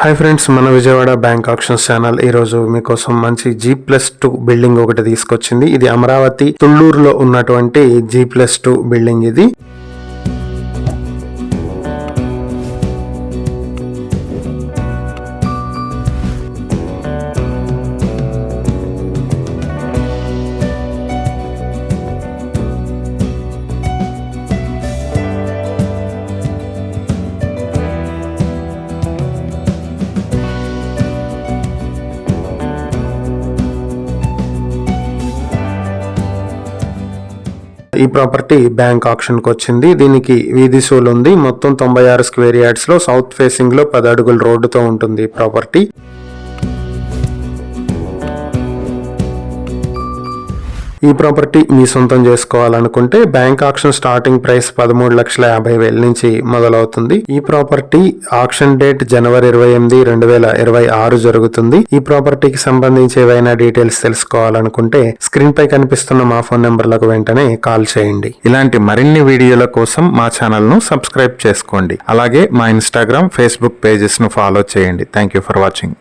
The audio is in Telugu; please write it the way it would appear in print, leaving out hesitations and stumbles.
హాయ్ ఫ్రెండ్స్, మన విజయవాడ బ్యాంక్ ఆక్షన్స్ ఛానల్ ఈ రోజు మీకోసం మంచి G+2 బిల్డింగ్ ఒకటి తీసుకొచ్చింది. ఇది అమరావతి తుళ్ళూరులో ఉన్నటువంటి G+2 బిల్డింగ్ ఇది. ఈ ప్రాపర్టీ బ్యాంక్ ఆక్షన్ కు వచ్చింది. దీనికి వీధి సోల్ ఉంది. మొత్తం 96 స్క్వేర్ యార్డ్స్ లో సౌత్ ఫేసింగ్ లో 10 అడుగుల రోడ్డుతో ఉంటుంది ప్రాపర్టీ. ఈ ప్రాపర్టీ మీ సొంతం చేసుకోవాలనుకుంటే బ్యాంక్ ఆక్షన్ స్టార్టింగ్ ప్రైస్ 13,50,000 నుంచి మొదలవుతుంది. ఈ ప్రాపర్టీ ఆక్షన్ డేట్ జనవరి 28, 2026 జరుగుతుంది. ఈ ప్రాపర్టీకి సంబంధించి ఏవైనా డీటెయిల్స్ తెలుసుకోవాలనుకుంటే స్క్రీన్ పై కనిపిస్తున్న మా ఫోన్ నెంబర్లకు వెంటనే కాల్ చేయండి. ఇలాంటి మరిన్ని వీడియోల కోసం మా ఛానల్ ను సబ్స్క్రైబ్ చేసుకోండి. అలాగే మా ఇన్స్టాగ్రామ్, ఫేస్బుక్ పేజెస్ ను ఫాలో చేయండి. Thank you for watching.